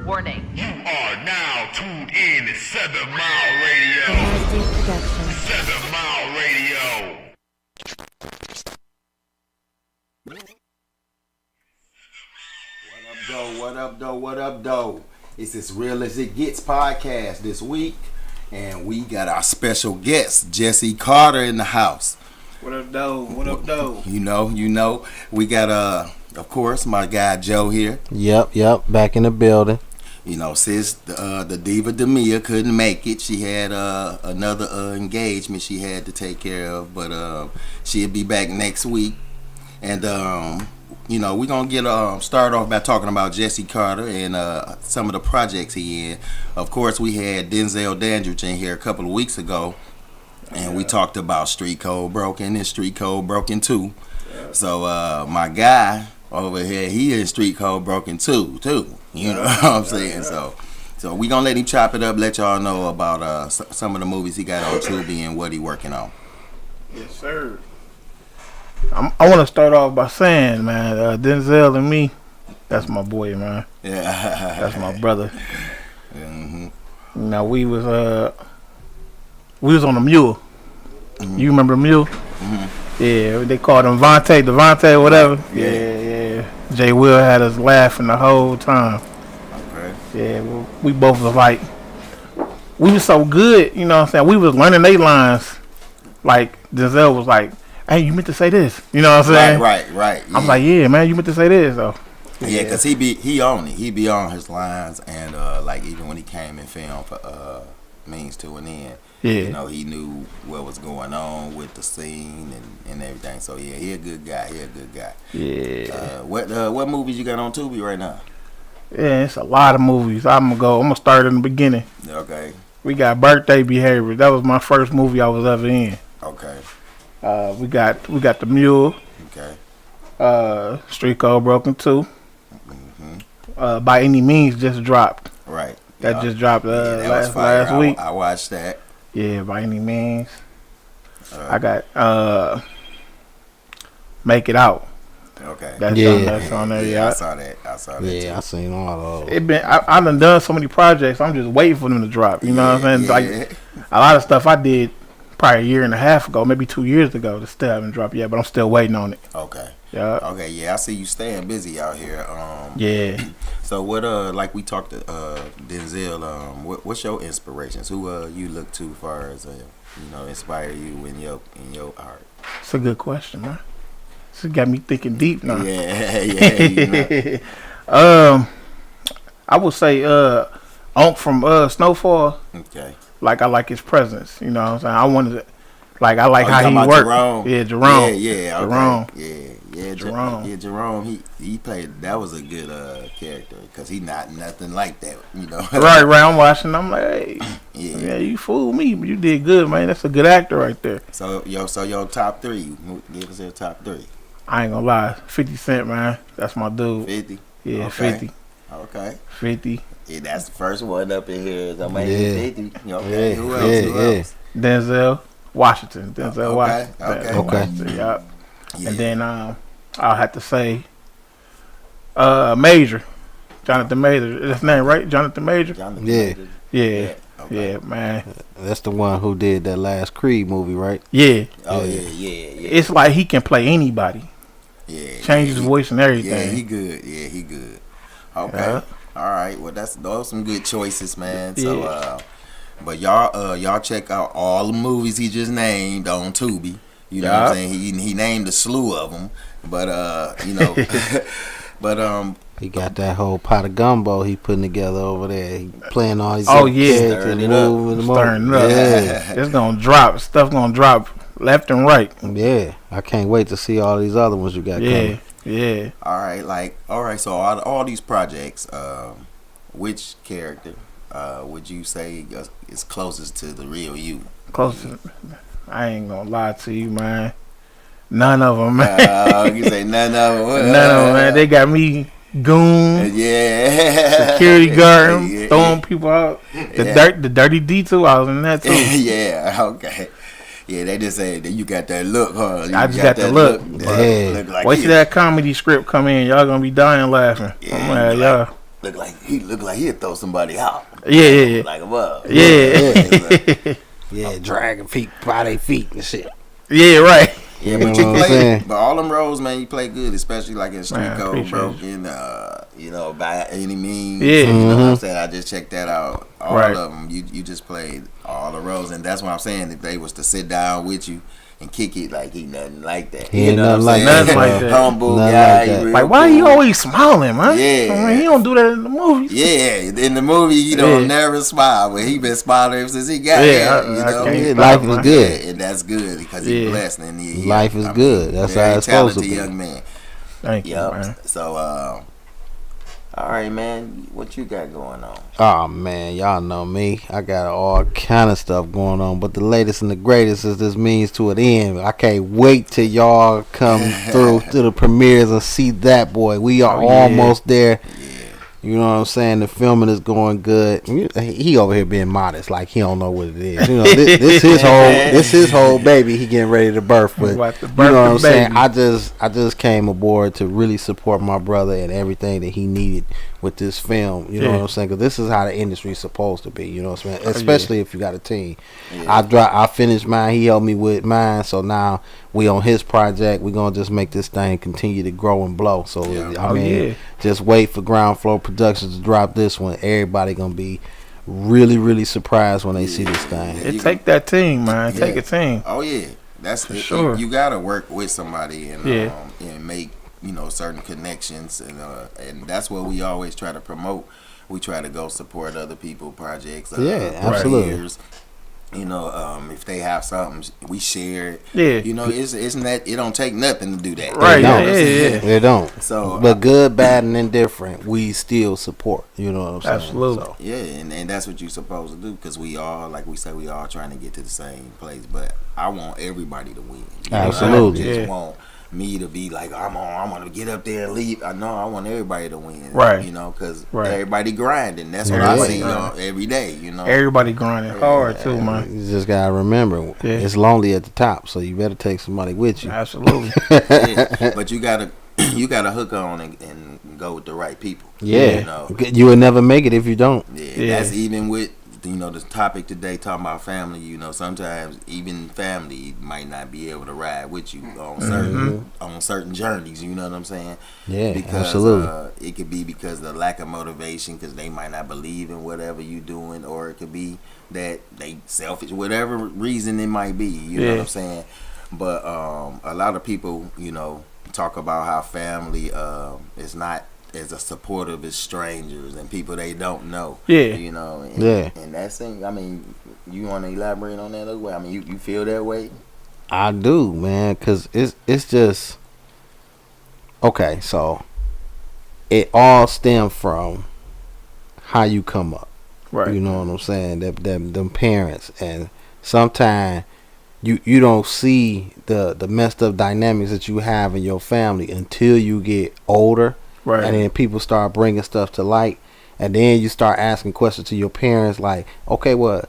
Warning. You are now tuned in to 7 Mile Radio. 7 Mile Radio. What up, though? It's as real as it gets podcast this week, and we got our special guest, Jesse Carter, in the house. What up, though? You know, we got of course, my guy Joe here. Yep, back in the building. You know, sis, the diva Demia couldn't make it. She had another engagement she had to take care of, but she'll be back next week. And you know, we're gonna get start off by talking about Jesse Carter and some of the projects he in. Of course, we had Denzel Dandridge in here a couple of weeks ago, and we talked about Street Code Broken and Street Code Broken 2. So my guy over here, he in Street Code Broken 2 too. You know what I'm saying? So we gonna let him chop it up, let y'all know about some of the movies he got on Tubi and what he working on. Yes, sir. I want to start off by saying, man, Denzel and me, that's my boy, man. Yeah, that's my brother. Mm-hmm. Now we was on the mule. Mm-hmm. You remember the mule? Mm-hmm. Yeah, they called him Devontae, whatever. Yeah. Jay Will had us laughing the whole time. Okay. Yeah, we both was like, we was so good, you know what I'm saying? We was learning they lines. Like Denzel was like, hey, you meant to say this. You know what I'm saying? Right. Yeah. I'm like, yeah, man, you meant to say this, though. Yeah, because he be on his lines, and like even when he came and filmed for Means to an End, you know, he knew what was going on with the scene and everything. So yeah, he a good guy. Yeah. What movies you got on Tubi right now? Yeah, it's a lot of movies. I'm gonna start in the beginning. Okay. We got Birthday Behavior. That was my first movie I was ever in. Okay. We got The Mule. Okay. Street Code Broken 2. Mm-hmm. By Any Means just dropped. Right. That just dropped last week. I watched that. Yeah, By Any Means. I got Make It Out. Okay. That's on there. Yeah, I saw that. Yeah, too. I seen all of those. I done so many projects. I'm just waiting for them to drop. You know what I'm saying? Yeah. Like a lot of stuff I did probably a year and a half ago, maybe 2 years ago, that still haven't dropped yet, but I'm still waiting on it. Okay. Yeah. Okay, yeah, I see you staying busy out here. Yeah. So what like we talked to Denzel, what's your inspirations? Who you look to as far as inspire you in your art? It's a good question, man. This got me thinking deep now. Yeah. You know. I would say Onk from Snowfall. Okay. Like I like his presence, you know what I'm saying? I wanted to, like I like how he worked. Jerome. Yeah, Jerome. Yeah, Jerome. Okay. Yeah, Jerome. Yeah, Jerome. He played. That was a good character because he not nothing like that, you know. Right. I'm watching. I'm like, hey, yeah, you fooled me, but you did good, man. That's a good actor right there. So your top three. Give us your top three. I ain't gonna lie, 50 Cent, man. That's my dude. 50. Yeah, okay. 50. Okay. 50. Yeah, that's the first one up in here. So maybe 50. Okay. Yeah. Who else? Denzel Washington. Okay. Washington. Yep. Yeah. And then I'll have to say Major. Jonathan Major. That's his name, right? Jonathan Major? Jonathan Yeah. Okay. Yeah, man. That's the one who did that last Creed movie, right? Yeah. Oh yeah. It's like he can play anybody. Yeah. Change his voice and everything. Yeah, he good. Okay. Yeah. All right. Well, those are some good choices, man. So, but y'all check out all the movies he just named on Tubi. You know what I'm saying? He named a slew of them, but he got that whole pot of gumbo he putting together over there. He playing all these. Stirring it up. Yeah. It's gonna drop. Stuff gonna drop left and right. Yeah, I can't wait to see all these other ones you got coming. Yeah. All right. So all these projects, which character would you say is closest to the real you? Closest. I ain't gonna lie to you, man. None of them, man. You say none of them. None of them, man. They got me goon. Yeah. Security guard, throwing people out. The dirty D2, I was in that too. Yeah. Okay. Yeah, they just say that you got that look, huh? You I just got the look. Yeah. Look like Wait he- till that comedy script come in. Y'all gonna be dying laughing. Yeah, I'm like, he y'all. look like he'll throw somebody out. Yeah. Like above. Yeah. Yeah, dragging feet by their feet and shit. Yeah, right. Yeah, You but know you what I'm saying? play, but all them roles, man, you play good, especially like in Street Man, Code, appreciate Broken, you know, By Any Means. Yeah. You know what Mm-hmm. I'm saying? I just checked that out. All Right. of them, you just played all the roles, and that's what I'm saying. If they was to sit down with you and kick it, like he nothing like that. He You ain't know what nothing I'm like saying? that. Nothing like that. Humble Nothing guy. like that. he real Like, why he cool. always smiling, man? Yeah. I mean, he don't do that in the movies. Yeah, in the movie he don't Yeah. never smile, but he been smiling ever since he got Yeah, here. I You know, can't Yeah, stop, life is man. good. Yeah, and that's good because he Yeah. blessed and he Life is I mean, good. That's very how it's supposed to talented be. young man. Thank you, Yep. man. So, all right, man. What you got going on? Oh man, y'all know me. I got all kind of stuff going on, but the latest and the greatest is this means to an end. I can't wait till y'all come through to the premieres and see that boy. We are Oh, yeah. almost there. Yeah. You know what I'm saying? The filming is going good. He over here being modest, like he don't know what it is. You know, this his whole baby. He getting ready to birth, but About to you birth know the what I'm saying? baby. I just came aboard to really support my brother and everything that he needed with this film. You know Yeah. what I'm saying? Because this is how the industry is supposed to be. You know what I'm saying? yeah. Especially if you got a team. Yeah. I finished mine. He helped me with mine. So now we on his project. We gonna just make this thing continue to grow and blow. So Yeah. I Oh, mean, yeah. just wait for Ground Floor Productions to drop this one. Everybody gonna be really surprised when they see this thing. Yeah. It take that team, man. Take Yeah. a team. Oh yeah, that's it, sure. You gotta work with somebody and Yeah. and make certain connections and that's what we always try to promote. We try to go support other people projects. Yeah, absolutely. Peers. If they have something, we share it. Yeah. Isn't that it? Don't take nothing to do that. Right, You know yeah, what I'm saying? They don't. So, But good, bad, and indifferent, we still support. You know what I'm saying? Absolutely. So, Yeah, and that's what you're supposed to do because we all, like we say, we all trying to get to the same place. But I want everybody to win. You know, Absolutely. I don't just Yeah. want me to be like I'm going to get up there and leave. I want everybody to win. Right. Because Right. everybody grinding. That's what I Everybody see grinding. every day. Everybody grinding hard too, man. you just gotta remember, Yeah. it's lonely at the top, so you better take somebody with you. Absolutely. Yeah, but you gotta hook on and go with the right people. Yeah, you will never make it if you don't. Yeah, that's even with the topic today talking about family. Sometimes even family might not be able to ride with you on certain journeys. You know what I'm saying? Yeah, because, absolutely. It could be because of the lack of motivation, because they might not believe in whatever you doing, or it could be that they selfish, whatever reason it might be. You know Yeah. what I'm saying? But a lot of people, talk about how family is not as a supportive as strangers and people they don't know. Yeah. And that's thing. I mean, you want to elaborate on that as well? I mean, you feel that way? I do, man, because it's just okay. So it all stems from how you come up. Right. You know what I'm saying? Them parents, and sometimes you don't see the messed up dynamics that you have in your family until you get older. Right. And then people start bringing stuff to light, and then you start asking questions to your parents like, okay, well,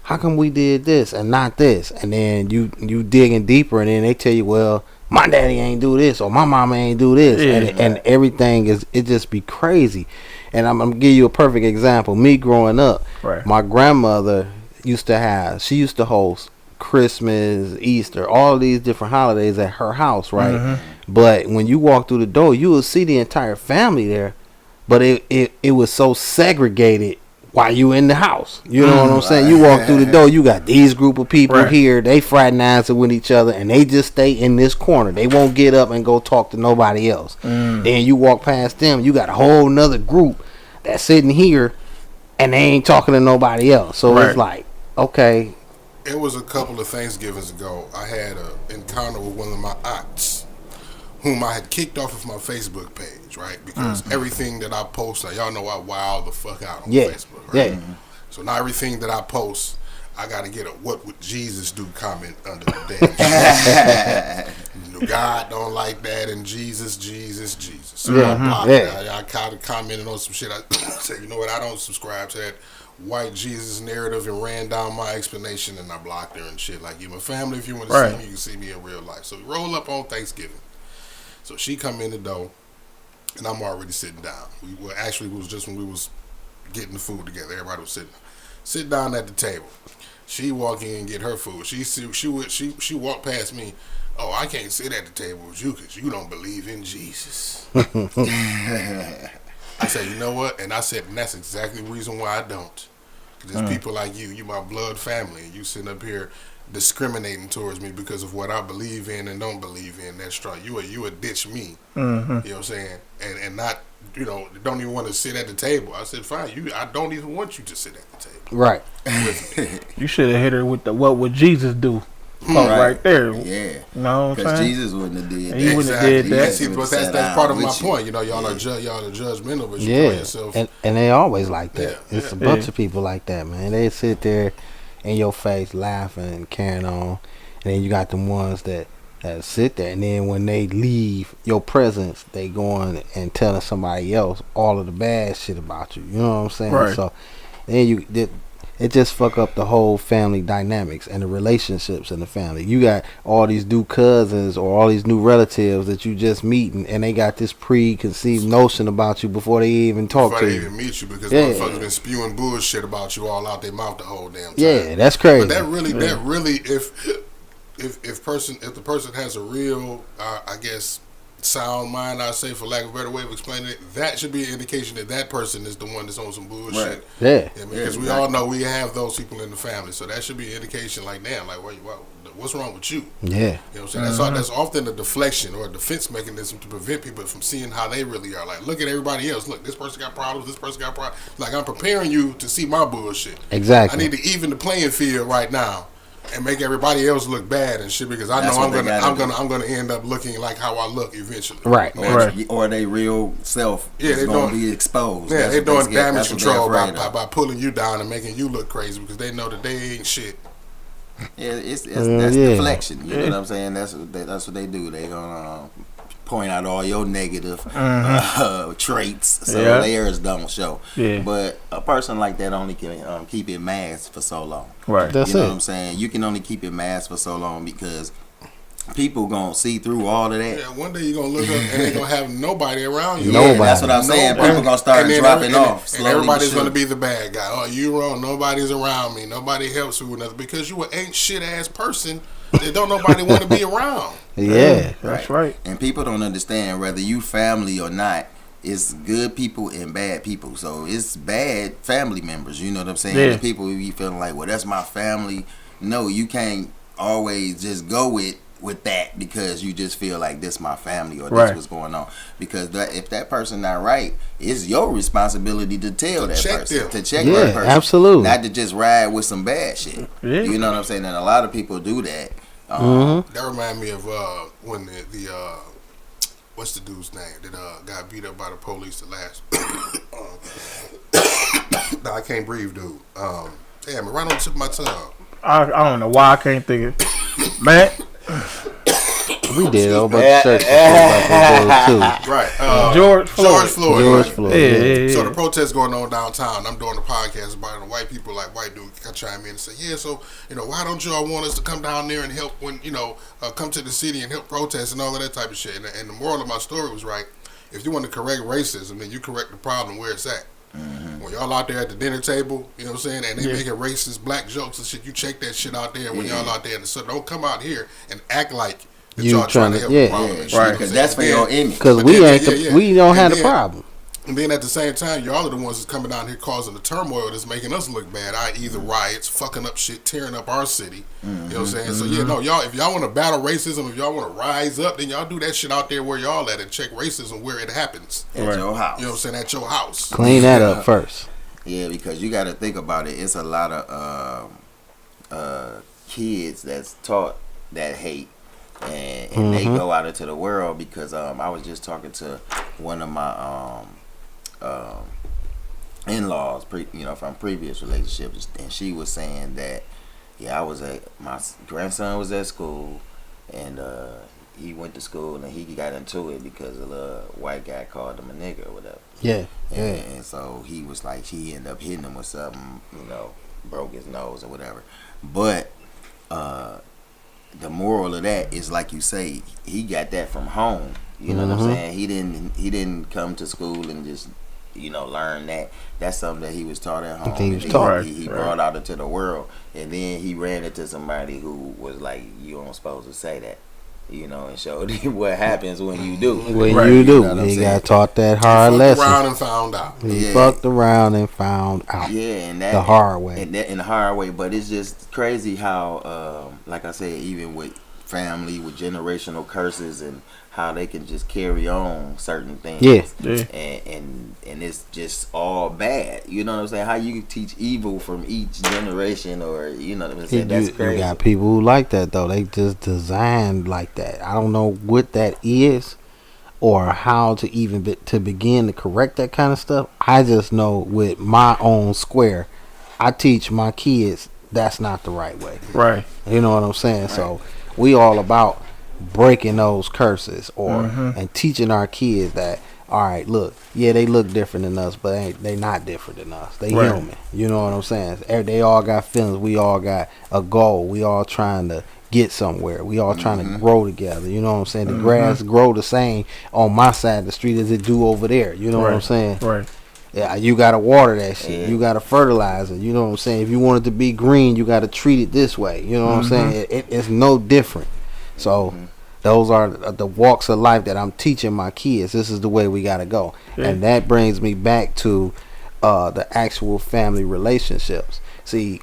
how come we did this and not this? And then you digging deeper, and then they tell you, well, my daddy ain't do this or my mama ain't do this. Yeah. And everything it just be crazy. And I'm gonna give you a perfect example. Me growing up, Right. my grandmother used to host Christmas, Easter, all these different holidays at her house, right? Mhm. But when you walk through the door, you will see the entire family there, but it was so segregated while you in the house. You know what I'm saying? You walk through the door, you got these group of people Right. here, they fraternizing with each other, and they just stay in this corner. They won't get up and go talk to nobody else. Then you walk past them, you got a whole nother group that's sitting here, and they ain't talking to nobody else. So Right. it's like, okay, It was a couple of Thanksgivings ago. I had an encounter with one of my aunts, whom I had kicked off of my Facebook page, right? Because everything that I post, y'all know I wild the fuck out on Yeah. Facebook, right? Yeah. So now everything that I post, I got to get a "What would Jesus do" comment under the damn shit. God don't like that, and Jesus. So Yeah. I blocked Yeah. it. I kind of commented on some shit. I said, you know what? I don't subscribe to that. white Jesus narrative and ran down my explanation, and I blocked her and shit. Like, you my family, if you want to Right. see me, you can see me in real life. So we roll up on Thanksgiving. So she come in the door, and I'm already sitting down. We were actually, it was just when we was getting the food together. Everybody was sit down at the table. She walk in and get her food. She walked past me. Oh, I can't sit at the table with you because you don't believe in Jesus. I said, you know what? And I said, and that's exactly the reason why I don't. Because there's people like you my blood family, and you sitting up here discriminating towards me because of what I believe in and don't believe in. That's strong. You would ditch me. Mm-hmm. You know what I'm saying? And not, don't even want to sit at the table. I said, fine, I don't even want you to sit at the table Right. with me. You should have hit her with the "What would Jesus do?" Part right there. Yeah. You know what I'm Because saying? Jesus wouldn't have did And that. he wouldn't have did that. See, but that's part of my point. Y'all are judgmental, but you call Yeah, yourself. and they always like that. Yeah, It's a yeah. bunch of people like that, man. They sit there in your face laughing and carrying on, and then you got them ones that sit there, and then when they leave your presence, they going and telling somebody else all of the bad shit about you. You know what I'm saying? Right. So then it just fuck up the whole family dynamics and the relationships in the family. You got all these new cousins or all these new relatives that you just meeting, and they got this preconceived notion about you before they even talk Before to they you. even meet you, because Yeah. motherfuckers been spewing bullshit about you all out their mouth the whole damn time. Yeah, that's crazy. But that really, if the person has a real, I guess, sound mind, I say, for lack of a better way of explaining it, that should be an indication that person is the one that's on some bullshit. Right. Yeah. Because we all know we have those people in the family, so that should be an indication. Like, damn, like, what's wrong with you? Yeah. You know what I'm saying? That's often a deflection or a defense mechanism to prevent people from seeing how they really are. Like, look at everybody else. Look, this person got problems. This person got problems. Like, I'm preparing you to see my bullshit. Exactly. I need to even the playing field right now and make everybody else look bad and shit, because I That's know what I'm gonna end up looking like how I look eventually. Right. Or they real self is they going to doing- be exposed. Yeah, That's they're what doing scared- damage that's what control they're afraid of. by pulling you down and making you look crazy because they know that they ain't shit. Yeah, that's Yeah. deflection. You know what I'm saying? That's what they do. They gonna point out all your negative traits, so Yeah. theirs don't show. Yeah. But a person like that only can keep it masked for so long. Right. That's You know it. what I'm saying? You can only keep it masked for so long because people gonna see through all of that. Yeah, one day you're gonna look up and ain't gonna have nobody around you. Nobody. That's what I'm saying. Nobody. People gonna start And then dropping every- off. and slowly everybody's but gonna surely. be the bad guy. Oh, you wrong. Nobody's around me. Nobody helps me with nothing because you an ain't shit ass person that don't nobody want to be around. Yeah. That's right. And people don't understand whether you family or not. It's good people and bad people. So it's bad family members. You know what I'm saying? Yeah. The people you feeling like, well, that's my family. No, you can't always just go with that because you just feel like this my family or Right. this what's going on. Because if that person not right, it's your responsibility to tell that check person, them. to check Yeah, that person, absolutely. not to just ride with some bad shit. Yeah. You know what I'm saying? And a lot of people do that. That remind me of when the what's the dude's name that got beat up by the police the last. No, I can't breathe, dude. Damn, it right on the tip of my tongue. I don't know why I can't think of man. We did a whole bunch of shirts about that too. Right, George Floyd. George Floyd. George right? Floyd. Yeah. So the protest going on downtown. I'm doing the podcast about it. And white people, like white dude, can chime in and say, "Yeah, so why don't y'all want us to come down there and help when come to the city and help protest and all of that type of shit?" And the moral of my story was right. If you want to correct racism, then you correct the problem where it's at. When y'all out there at the dinner table, you know what I'm saying, and they making racist black jokes and shit, you check that shit out there. When y'all out there, so don't come out here and act like that You y'all trying to tryna- help yeah. the problem. and shit. Right. Because that's for your image. Because But we then- ain't yeah. we don't have And the then- problem. And then at the same time, y'all are the ones that's coming down here causing the turmoil that's making us look bad, i.e. the riots, fucking up shit, tearing up our city. You know what I'm saying? So yeah, no, y'all, if y'all want to battle racism, if y'all want to rise up, then y'all do that shit out there where y'all at and check racism where it happens. At your house. You know what I'm saying? At your house. Clean that up first. Yeah, because you got to think about it. It's a lot of kids that's taught that hate, and they go out into the world. Because I was just talking to one of my in-laws, from previous relationships, and she was saying that, my grandson was at school, and he went to school and he got into it because a little white guy called him a nigga or whatever. Yeah. And so he was like, he ended up hitting him with something, broke his nose or whatever. But the moral of that is, like you say, he got that from home. You know what I'm saying? He didn't come to school and just learn that. That's something that he was taught at home. He brought out into the world, and then he ran into somebody who was like, "You don't supposed to say that," and showed him what happens when you do. He got taught that hard lesson. Fucked around and found out. He fucked around and found out. Yeah, and that the hard way. In the hard way. But it's just crazy how, like I said, even with family, with generational curses and how they can just carry on certain things. Yeah. And it's just all bad. You know what I'm saying? How you teach evil from each generation, or what I'm saying? That's crazy. You got people who like that though. They just designed like that. I don't know what that is, or how to even to begin to correct that kind of stuff. I just know with my own square, I teach my kids that's not the right way. Right. You know what I'm saying? Right. So we all about breaking those curses and teaching our kids that, all right, look, yeah, they look different than us, but they not different than us. They human. You know what I'm saying? They all got feelings. We all got a goal. We all trying to get somewhere. We all trying to grow together. You know what I'm saying? The grass grow the same on my side of the street as it do over there. You know what I'm saying? Right. Yeah, you gotta water that shit. Yeah. You gotta fertilize it. You know what I'm saying? If you want it to be green, you gotta treat it this way. You know what I'm saying? It's no different. So those are the walks of life that I'm teaching my kids. This is the way we gotta go, and that brings me back to the actual family relationships. See,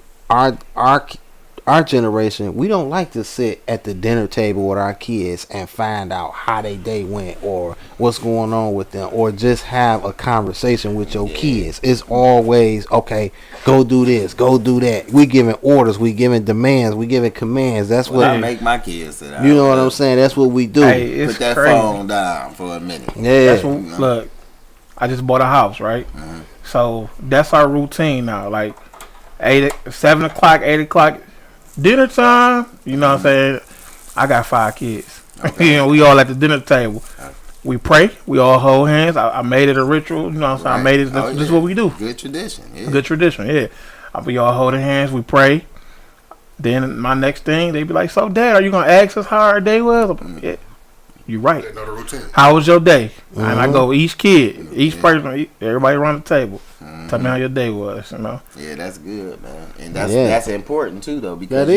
our generation, we don't like to sit at the dinner table with our kids and find out how they day went or what's going on with them, or just have a conversation with your kids. It's always, okay, go do this, go do that. We giving orders, we giving demands, we giving commands. That's what I make my kids sit down. You know what I'm saying? That's what we do. Hey, put that crazy. Phone down for a minute. Yeah. That's what, look, I just bought a house, right? So that's our routine now. Like 7 o'clock, 8 o'clock. Dinner time, you know what I'm saying? I got 5 kids. Okay. We all at the dinner table. We pray. We all hold hands. I made it a ritual. You know what I'm saying? I made it. This is what we do. Good tradition. Yeah. Good tradition, yeah. We all holding hands. We pray. Then my next thing, they be like, so, Dad, are you going to ask us how our day was? Yeah. You right. They know the routine. How was your day? And I go each kid, each person, everybody around the table. Tell me how your day was, Yeah, that's good, man. And that's important too, though, because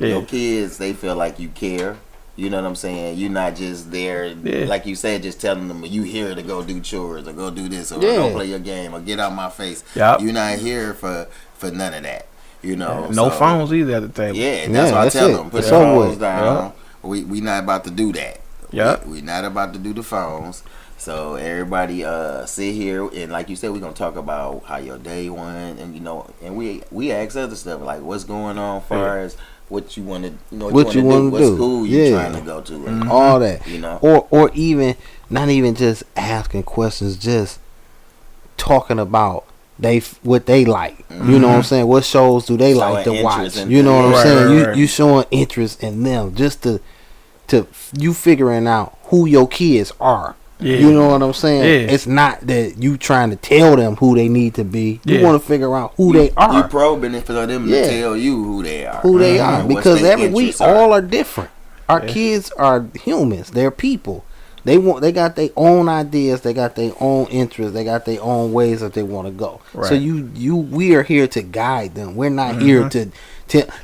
your kids, they feel like you care. You know what I'm saying? You're not just there, like you said, just telling them you here to go do chores or go do this or go play your game or get out my face. Yep. You're not here for none of that. No phones either at the table. Yeah, that's what I tell them. Put the phones down. We not about to do that. Yeah, we not about to do the phones. So everybody sit here and, like you said, we're gonna talk about how your day went, and and we ask other stuff like what's going on as far as what you want to what you want to do, what school you trying to go to, and all that, or even not even just asking questions, just talking about what they like. You know what I'm saying? What shows do they like to watch? You know what I'm saying? You showing interest in them, just to you figuring out who your kids are. You know what I'm saying? It's not that you trying to tell them who they need to be. You want to figure out who they are. You probing it for them to tell you who they are. Who they are. Because we all are different. Our kids are humans. They're people. They got their own ideas. They got their own interests. They got their own ways that they want to go. Right. So we are here to guide them. We're not here to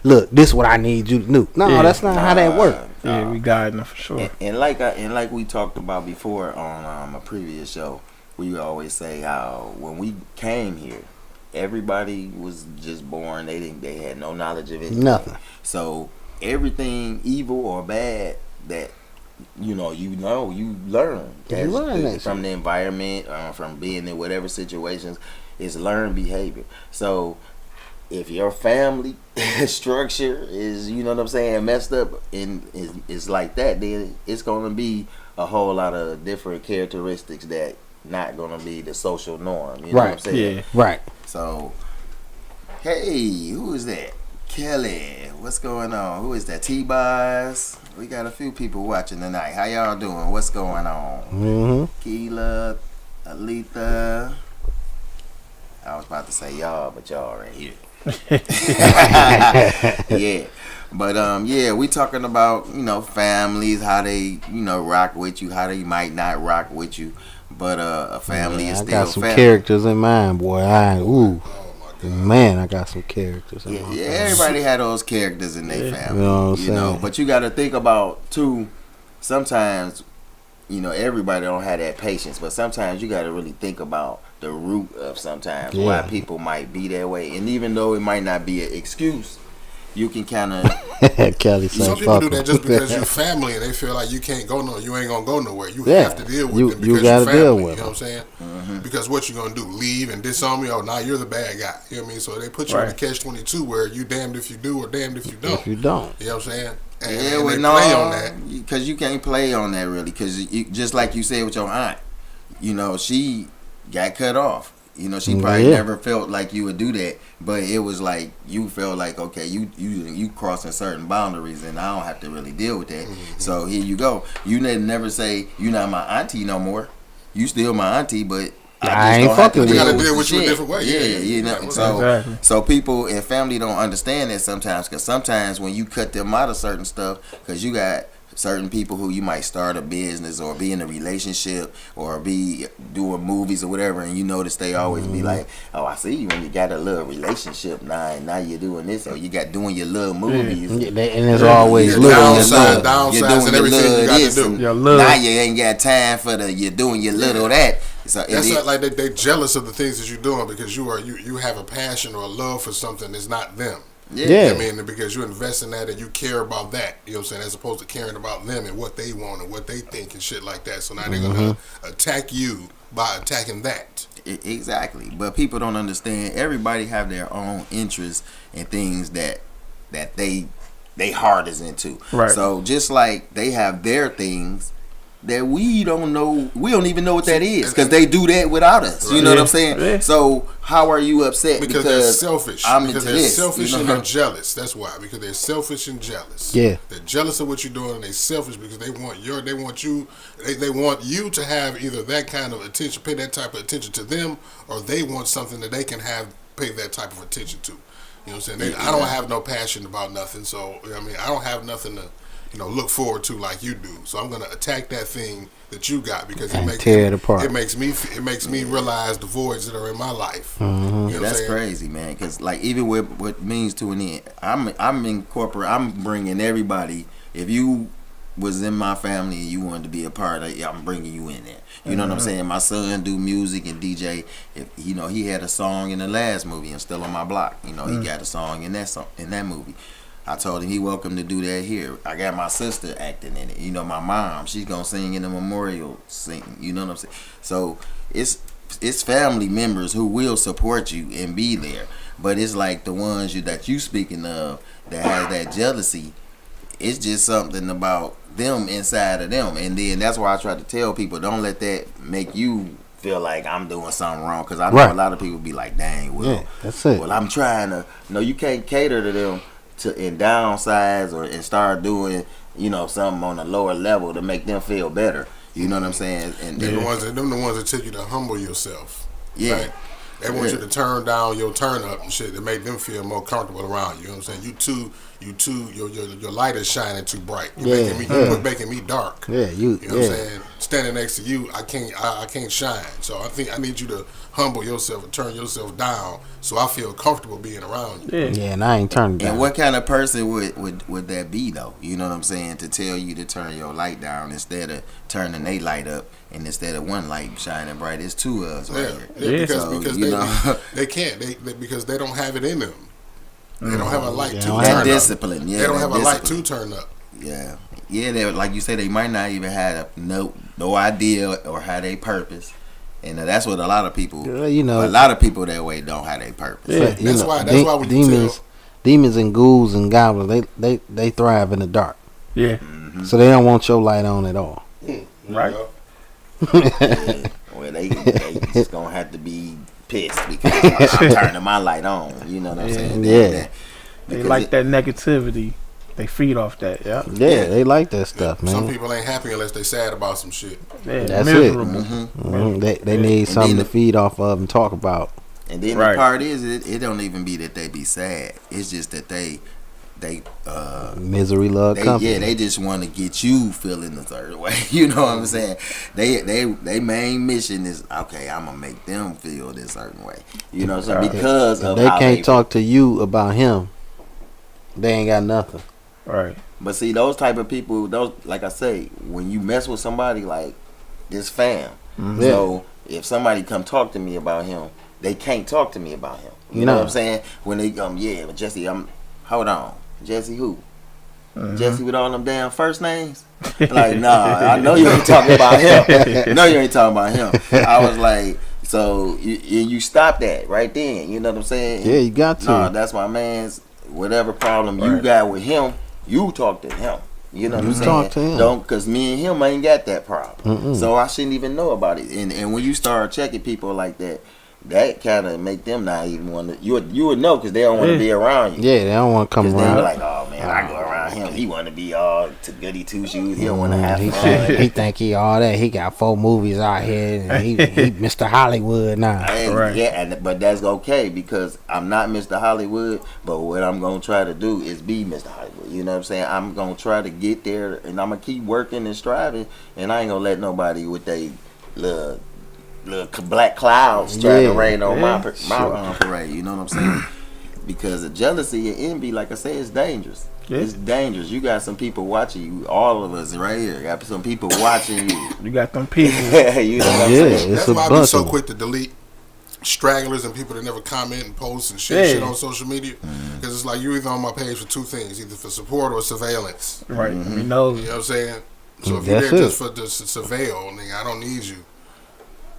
look, this is what I need you to do. No, that's not how that works. Yeah, we guiding them for sure. And like we talked about before on a previous show, we always say how when we came here, everybody was just born. They had no knowledge of anything. Nothing. So everything evil or bad that you learn. You learn that from the environment, from being in whatever situations, is learned behavior. So if your family structure is, messed up and is like that, then it's going to be a whole lot of different characteristics that not going to be the social norm. You know what I'm saying? Yeah. Right. So, hey, who is that? Kelly, what's going on? Who is that? T-Boz. We got a few people watching tonight. How y'all doing? What's going on? Mm-hmm. Keela, Aletha. I was about to say y'all, but y'all right here. Yeah. But yeah, we talking about, families, how they, rock with you, how they might not rock with you. But a family is I still got some family. characters in mind, boy. Man, I got some characters in Yeah, mind. everybody had those characters in their family. You know what I'm saying? But you got to think about too. Sometimes, everybody don't have that patience, but sometimes you got to really think about the root of sometimes why people might be that way, and even though it might not be an excuse, you can kind of. Kelly said, Some people do "Fuck that 'em." just because you're family and they feel like you can't go no, you ain't gonna go nowhere. You Yeah. have to deal with You- them you because gotta you're family. deal with You know what I'm saying? Mm-hmm. Because what you gonna do? Leave and disown me? Oh, now you're the bad guy. You know what I mean? So they put you in the catch-22 where you damned if you do or damned if you don't. If you don't, You know what I'm saying? And, Yeah, and well, they no, play on that. because you can't play on that really, because just like you said with your aunt, she got cut off. She probably never felt like you would do that, but it was like you felt like, okay, you crossing certain boundaries, and I don't have to really deal with that. Mm-hmm. So here you go. You never say you're not my auntie no more. You still my auntie, but I just ain't don't have to fucking with You you. gotta with deal the with you a shit. different way. Yeah. Exactly. So people and family don't understand that sometimes, because sometimes when you cut them out of certain stuff, because you got certain people who you might start a business or be in a relationship or be doing movies or whatever, and you notice they always be like, oh, I see you when you got a little relationship now, and now you're doing this, or you got doing your little movies. and it's always Your little. downsides and everything you got to do. Your little- Now you ain't got time for you're doing your little that. So That's not like they jealous of the things that you're doing because you have a passion or a love for something that's not them. Yeah. I mean, because you invest in that and you care about that, you know what I'm saying, as opposed to caring about them and what they want and what they think and shit like that. So now they're going to attack you by attacking that. Exactly. But people don't understand. Everybody have their own interests and things that they heart is into. Right. So just like they have their things that we don't know, we don't even know what that is, because they do that without us. You know what I'm saying? Yeah. So how are you upset? Because they're selfish. I'm because into they're this. selfish you know? and they're jealous. That's why. Because they're selfish and jealous. Yeah. They're jealous of what you're doing, and they're selfish because they want you to have either that kind of attention, pay that type of attention to them, or they want something that they can pay that type of attention to. You know what I'm saying? I don't have no passion about nothing, so I don't have nothing to look forward to like you do. So I'm gonna attack that thing that you got because And tear it apart. It makes me realize the voids that are in my life. Mm-hmm. You know what I'm That's saying? crazy, man. Because like even with what means to an end, I'm in corporate. I'm bringing everybody. If you was in my family and you wanted to be a part of it, I'm bringing you in there. You know what I'm saying? My son do music and DJ. If he had a song in the last movie and Still on My Block. He got a song in that movie. I told him he welcome to do that here. I got my sister acting in it. My mom, she's gonna sing in the memorial scene. You know what I'm saying? So it's family members who will support you and be there. But it's like the ones that you speaking of that have that jealousy. It's just something about them inside of them, and then that's why I try to tell people, don't let that make you feel like I'm doing something wrong, because I know a lot of people be like, dang, well, that's it. Well, I'm trying to. No, you can't cater to them and downsize and start doing something on a lower level to make them feel better. You know what I'm saying? And They're the ones that tell you to humble yourself. Yeah. Right? They want you to turn down your turn up and shit to make them feel more comfortable around you. You know what I'm saying? Your light is shining too bright. You're making me dark. Yeah, You know what I'm saying? Standing next to you, I can't shine. So I need you to humble yourself and turn yourself down so I feel comfortable being around you. Yeah, and I ain't turning down. And what kind of person would that be though? You know what I'm saying? To tell you to turn your light down instead of turning a light up, and instead of one light shining bright, it's two of us right here. Because So, they can't. Because they don't have it in them. They don't have a light to don't that turn up. discipline. Yeah, They don't that have a light discipline. to turn up. Yeah. They, like you say, they might not even have no idea or have their purpose, and that's what a lot of people. A lot of people that way don't have their purpose. Yeah, That's why when you demons and ghouls and goblins, they thrive in the dark. Yeah. Mm-hmm. So they don't want your light on at all. Right. Well, they just gonna have to be pissed because I'm turning my light on. You know what I'm saying? Yeah. They Because like that negativity. They feed off that. Yeah. Yeah, they like that stuff, man. Some people ain't happy unless they sad about some shit. Yeah, That's it. miserable. They need something to feed off of and talk about. And then Right. the part is, it don't even be that they be sad. It's just that they Misery love company. yeah, they just want to get you feeling a certain way. You know what I'm saying? They main mission is, okay, I'm gonna make them feel this certain way. You know what I'm saying? Because If of they how can't talk to you about him, they ain't got nothing. Right. But see, those type of people, those, like I say, when you mess with somebody like this fam, so if somebody come talk to me about him, they can't talk to me about him. You know what I'm saying? When they yeah, but Jesse, hold on, Jesse who? Jesse with all them damn first names? Like, nah, I know you ain't talking about him. No, you ain't talking about him. I was like, so you stop that right then. You know what I'm saying? Yeah, you got to. Nah, that's my man's. Whatever problem you got with him, you talk to him. You know what I'm saying? talk to him. Don't, cause me and him ain't got that problem. So I shouldn't even know about it. And when you start checking people like that, that kind of make them not even want to. You would know, cause they don't want to be around you. Yeah, they don't want to come Cause they around. were like, oh man, I go around him. He want to be all to goody two shoes. He don't want to have fun. He think he all that. He got 4 movies out here, and he Mr. Hollywood now. And, Right. Yeah, but that's okay because I'm not Mr. Hollywood. But what I'm gonna try to do is be Mr. Hollywood. You know what I'm saying? I'm gonna try to get there, and I'm gonna keep working and striving. And I ain't gonna let nobody with they little black clouds try to rain on my parade. You know what I'm saying? Because of jealousy and envy, like I say, it's dangerous. Yeah. It's dangerous. You got some people watching you. All of us right here got some people watching you. You got them people. You know what I'm saying? Yeah, it's That's a why I be bunch so of quick to delete stragglers and people that never comment and post and Yeah. shit on social media. Because it's like you either on my page for 2 things, either for support or surveillance. Right. You know. You know what I'm saying? So if you're That's there it. just for the surveil, nigga, I don't need you.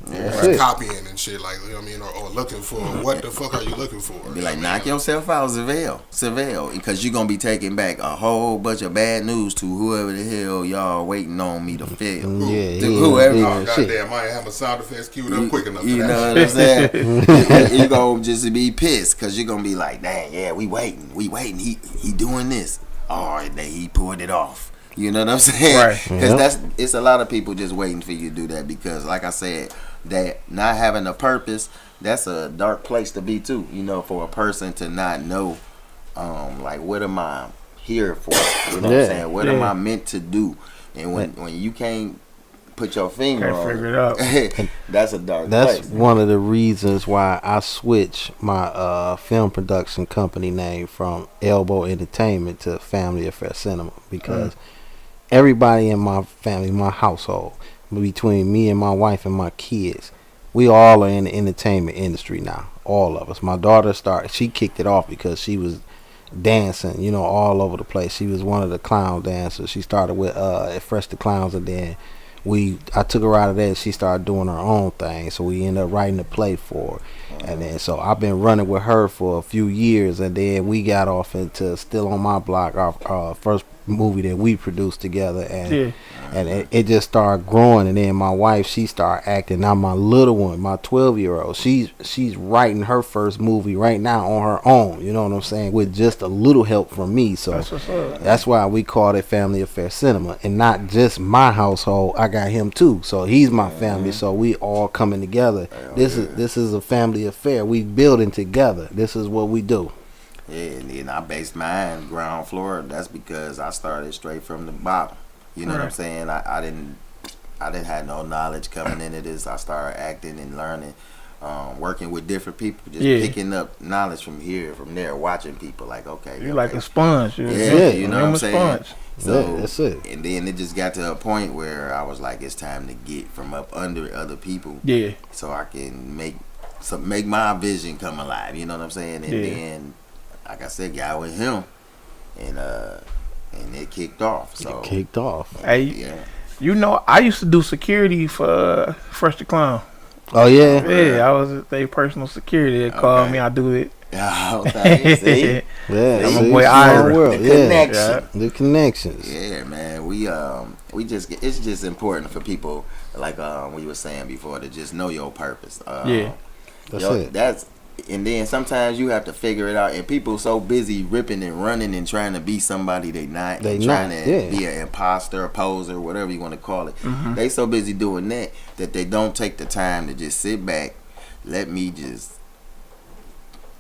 That's Or it. copying and shit, like, you know what I mean? Or looking for, what the fuck are you looking for? Be like, knock yourself out, Seville, because you're gonna be taking back a whole bunch of bad news to whoever the hell y'all waiting on me to feel. Yeah, To he whoever. ain't Oh, doing shit. goddamn, I ain't have my sound effects queued up quick enough for You that. know what I'm saying? You gonna just be pissed because you're gonna be like, dang, yeah, we waiting. He doing this. Oh, he pulled it off. You know what I'm saying? Right. Because it's a lot of people just waiting for you to do that because, like I said, that not having a purpose, that's a dark place to be too. You know, for a person to not know, like, what am I here for? You know what I'm saying? What am I meant to do? And when you can't put your finger Can't on figure it out. that's a dark That's place. one of the reasons why I switched my film production company name from Elbow Entertainment to Family Affair Cinema because everybody in my family, my household, between me and my wife and my kids, we all are in the entertainment industry now. All of us. My daughter she kicked it off because she was dancing, you know, all over the place. She was one of the clown dancers. She started with at Fresh the Clowns, and then I took her out of that. She started doing her own thing, so we ended up writing a play for her. And then so I've been running with her for a few years, and then we got off into Still on My Block, our first movie that we produced together, and it just started growing. And then my wife, she started acting. Now my little one, my 12-year-old, she's writing her first movie right now on her own, you know what I'm saying, with just a little help from me. So That's what's up. that's why we called it Family Affair Cinema, and not just my household. I got him too, so he's my family. So we all coming together. This is a family affair. We building together. This is what we do. Yeah, and then I based mine ground floor. That's because I started straight from the bottom. You know what I'm saying? I didn't have no knowledge coming into this. I started acting and learning, working with different people, just picking up knowledge from here, from there, watching people. Like, okay, You're like a sponge. yeah, Yeah, you know what I'm saying? Sponge. So Yeah, that's it. And then it just got to a point where I was like, it's time to get from up under other people, Yeah. so I can make my vision come alive. You know what I'm saying? And then, like I said, got with him, and it kicked off. So Kicked off. Hey, yeah. you know, I used to do security for Fresh the Clown. Oh yeah. Yeah, I was their personal security. They called me. I do it. Okay, see? Yeah, I'm a see, boy small Ira. world. The Yeah, connection. the connections. Yeah, man. We just it's just important for people, like we were saying before, to just know your purpose. That's it. and then sometimes you have to figure it out. And people so busy ripping and running and trying to be somebody they not, They and trying not, to yeah. be an imposter, a poser, whatever you want to call it. Mm-hmm. They so busy doing that they don't take the time to just sit back, let me just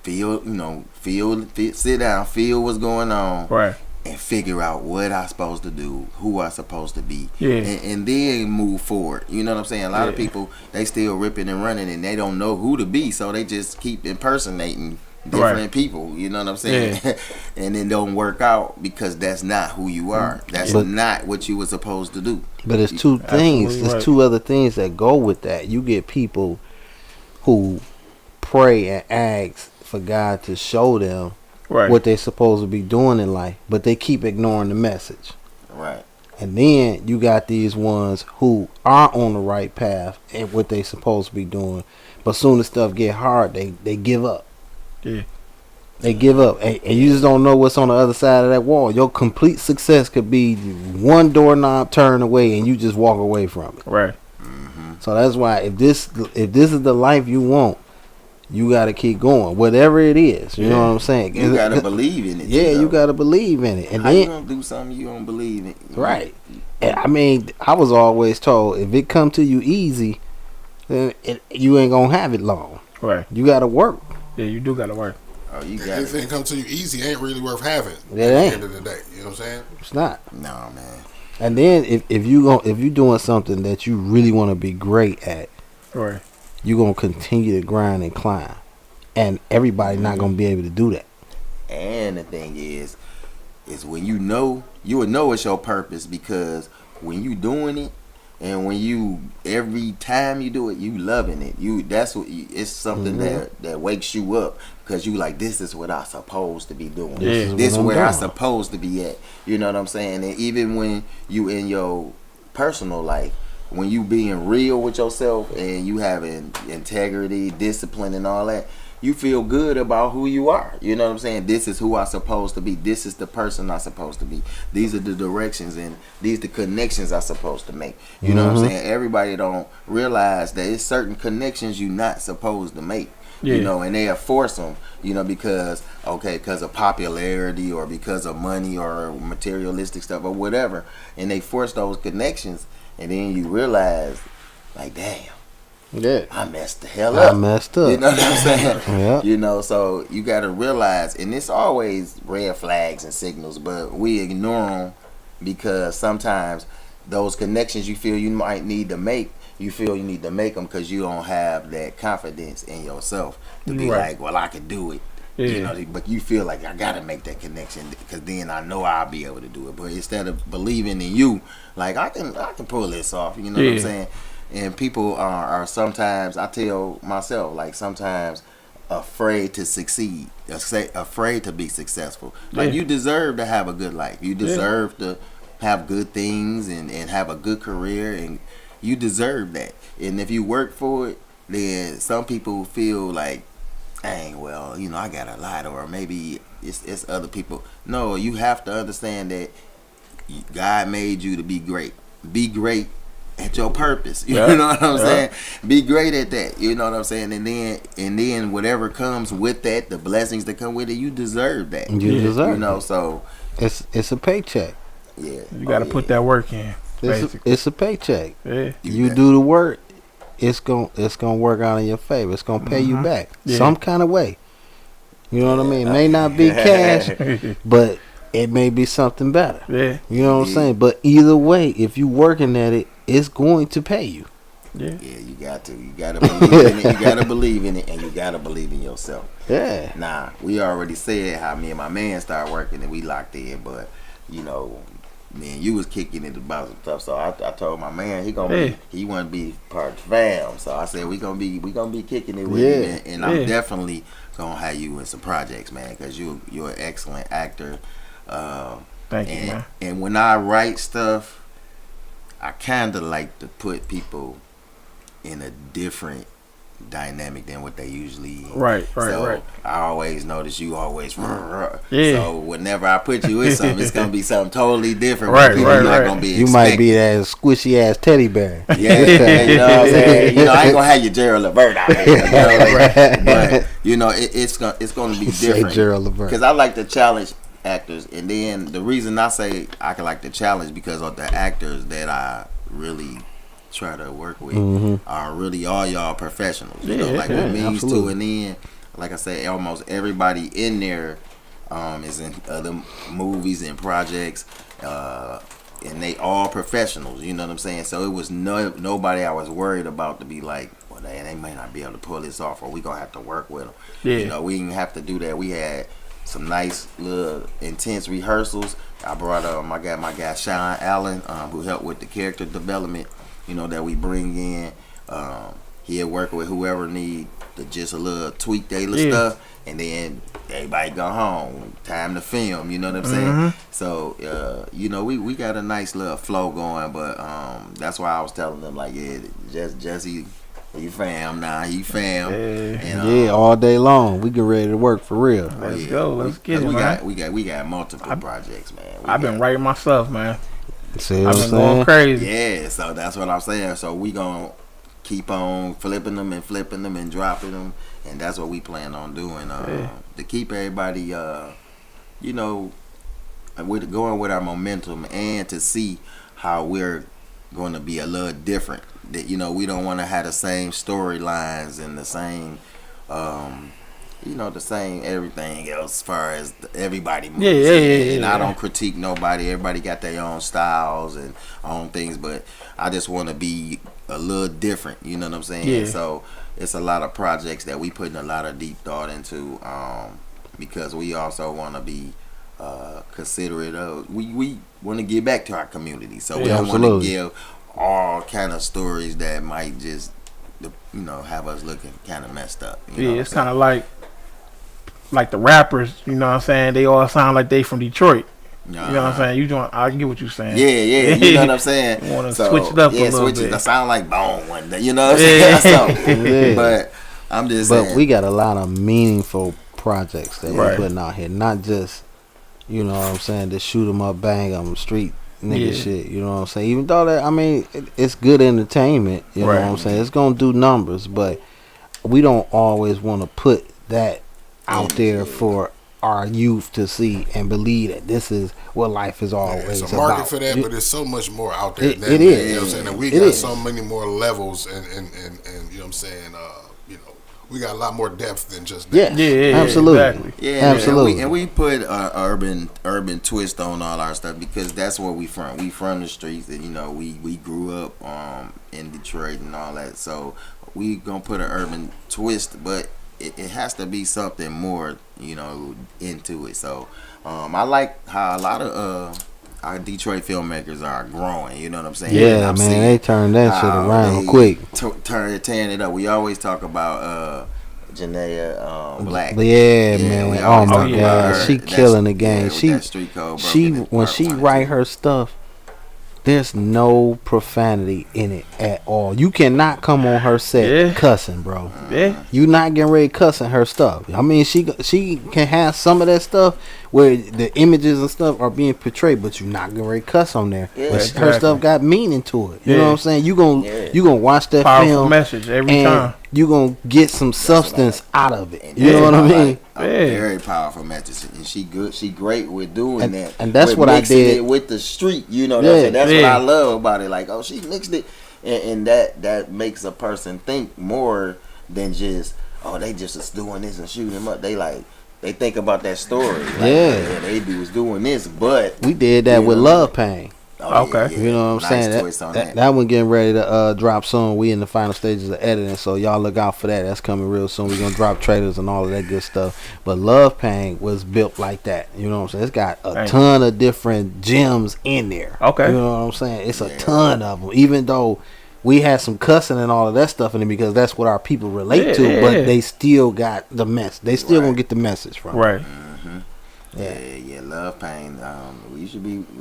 feel, sit down, feel what's going on, Right. and figure out what I supposed to do, who I supposed to be, Yeah. and then move forward. You know what I'm saying? A lot of Yeah. people, they still ripping and running, and they don't know who to be, so they just keep impersonating different Right. people. You know what I'm saying? And it don't work out because that's not who you are. That's But- not what you were supposed to do. But it's two things. Absolutely There's right. two other things that go with that. You get people who pray and ask for God to show them Right. what they're supposed to be doing in life, but they keep ignoring the message. Right. And then you got these ones who are on the right path and what they supposed to be doing, but soon as stuff get hard, they give up. Yeah. They give up, and you just don't know what's on the other side of that wall. Your complete success could be one doorknob turn away, and you just walk away from it. Right. So that's why if this is the life you want, you got to keep going, whatever it is. You know what I'm saying? You gotta believe in it. Yeah, too, you though. got to believe in it, and How you then gonna do something you don't believe in? right. And I mean, I was always told if it come to you easy, then you ain't gonna have it long. Right. You got to work. Yeah, you do gotta work. Oh, you got If it. it comes to you easy, it ain't really worth having. It At ain't. the end of the day, you know what I'm saying? It's not. No, man. And then if you doing something that you really want to be great at, Right. you gonna continue to grind and climb, and everybody not gonna be able to do that. And the thing is when you will know it's your purpose, because when you doing it, and when you every time you do it, you loving it. It's something that wakes you up, because you like, this is what I supposed to be doing. This is what This is I'm where I doing. supposed to be at. You know what I'm saying? And even when you in your personal life, when you being real with yourself and you having integrity, discipline, and all that, you feel good about who you are. You know what I'm saying? This is who I supposed to be. This is the person I supposed to be. These are the directions and these the connections I supposed to make. You know what I'm saying? Everybody don't realize that it's certain connections you not supposed to make. Yeah. You know, and they force them, because of popularity or because of money or materialistic stuff or whatever, and they force those connections, and then you realize, like, damn, Yeah, I messed the hell I up. messed up. You know what I'm saying? Yeah. So you got to realize, and it's always red flags and signals, but we ignore them because sometimes those connections you feel you might need to make, you feel you need to make them because you don't have that confidence in yourself to be Right. like, well, I can do it. Yeah. But you feel like I gotta make that connection because then I know I'll be able to do it. But instead of believing in you, like I can pull this off. You know what I'm Yeah. saying? And people are sometimes, I tell myself, like, sometimes afraid to succeed, afraid to be successful. Like, Yeah. you deserve to have a good life. You deserve to have good things and have a good career, and you deserve that. And if you work for it, then some people feel like, dang, well, I got a lot, or maybe it's other people. No, you have to understand that God made you to be great. Be great at your purpose. You Yeah. know what I'm Yeah. saying? Be great at that. You know what I'm saying? And then whatever comes with that, the blessings that come with it, you deserve that. You Yeah. deserve it. So It's a paycheck. yeah. You gotta put that work in. Basically. It's a paycheck. Yeah. You do the work, it's gonna work out in your favor. It's gonna pay you back Yeah. some kind of way. You know what I mean? It may not be cash, but it may be something better. Yeah. You know what I'm Yeah. saying? But either way, if you working at it, it's going to pay you. Yeah. Yeah, you got to. You gotta believe in it. You gotta believe in it, and you gotta believe in yourself. Yeah. Nah, we already said how me and my man started working and we locked in, but man, you was kicking it about some stuff. So I told my man he want to be part of the fam. So I said we gonna be kicking it with Yeah. him, and I'm Yeah. definitely gonna have you in some projects, man, because you're an excellent actor. Thank you, man. And when I write stuff, I kind of like to put people in a different dynamic than what they usually is. Right. So I always notice you always. Yeah. So whenever I put you in something, it's gonna be something totally different. Right, People right, not right. gonna be You might be expecting. that squishy ass teddy bear. Yeah, you know what I'm saying. You know, I ain't gonna have your Gerald Levert out there. You know, like, but you know, it's gonna be Say different. Gerald Levert. Because I like to challenge actors, and then the reason I say I can like to challenge because of the actors that I really try to work with are really all y'all professionals. You know, like with me used to, absolutely. and then like I say, almost everybody in there is in other movies and projects, and they all professionals. You know what I'm saying? So it was nobody I was worried about to be like, well, they may not be able to pull this off, or we gonna have to work with them. Yeah. You know, we didn't have to do that. We had some nice little intense rehearsals. I brought I got my guy Sean Allen, who helped with the character development, you know, that we bring in. He'll work with whoever need to just a little tweak their little stuff, and then everybody go home. Time to film, you know what I'm saying? So you know, we got a nice little flow going, but that's why I was telling them like, yeah, Jesse, he fam now, he fam. And, all day long. We get ready to work for real. Let's go. Let's get it, we man. we got multiple projects, man. I've been writing myself, man. See what I've I'm been going saying? crazy. Yeah, so that's what I'm saying. So we gonna keep on flipping them and dropping them, and that's what we plan on doing. To keep everybody, you know, going with our momentum, and to see how we're going to be a little different. That, you know, we don't want to have the same storylines and the same, you know, the same everything else as far as everybody moves. And I don't critique nobody. Everybody got their own styles and own things, but I just want to be a little different. You know what I'm saying? Yeah. So it's a lot of projects that we putting a lot of deep thought into, because we also want to be considerate of. We want to give back to our community, so we don't want to absolutely. give all kind of stories that might just, you know, have us looking kind of messed up. You know what It's I'm kind of like the rappers. You know what I'm saying? They all sound like they from Detroit. saying? You know what I'm saying? I get what you're saying. Yeah, you know what I'm saying. You wanna switch it up a little bit. I sound like Bone one day, you know what I'm saying? So, Yeah. but I'm just But saying. we got a lot of meaningful projects that we're Right. putting out here. Not just, you know what I'm saying, just shoot 'em up, bang 'em, street nigga Yeah. shit. You know what I'm saying? Even though that, I mean, it's good entertainment. You know Right. what I'm saying? It's gonna do numbers, but we don't always want to put that out there for our youth to see and believe that this is what life is always It's a market about. for that, but there's so much more out there It- than it that. is. You know what I'm saying? And we It got is. so many more levels, and you know what I'm saying? You know, we got a lot more depth than just that. Yeah, absolutely. Exactly. Yeah, Absolutely. And we put urban twist on all our stuff because that's where we from. We from the streets, and you know we grew up in Detroit and all that. So we gonna put an urban twist, but it has to be something more, you know, into it. So I like how a lot of our Detroit filmmakers are growing. You know what I'm saying? Yeah, And I'm man, seeing they turned that shit how around they quick. tearing it up. We always talk about Janaea Black. Yeah, we man. always Oh talk my about God, her. she That's- killing the game. with She that Street Code she Broken in when part she 1 and write 2. her stuff, there's no profanity in it at all. You cannot come on her set Yeah. cussing, bro. Yeah. You not getting ready cussing her stuff. I mean, she can have some of that stuff where the images and stuff are being portrayed, but you're not getting ready to cuss on there. Yeah, But her exactly. stuff got meaning to it. You Yeah. know what I'm saying? You gonna watch that Powerful film message every and time. you gonna get some substance out of it. And You know that's what I why mean? A Yeah. very powerful message, and she good. She great with doing And- that. and that's with what I mixing did. it with the street. You know, Yeah. that's what Yeah. I love about it. Like, oh, she mixed it, and that makes a person think more than just, oh, they just doing this and shooting them up. They think about that story. Like, Yeah. they was doing this, but We did that You with know, Love Pain. Okay. You know what I'm saying? Twist on That one getting ready to drop soon. We in the final stages of editing, so y'all look out for that. That's coming real soon. We're gonna drop trailers and all of that good stuff. But Love Pain was built like that. You know what I'm saying? It's got a Thank ton of different gems in there. Okay. You know what I'm saying? It's a Yeah. ton of them. Even though we had some cussing and all of that stuff in it because that's what our people relate Yeah, to, yeah, but yeah. they still got the mess. They still Right. gonna get the message from. it. Right. Yeah, Love Pain. We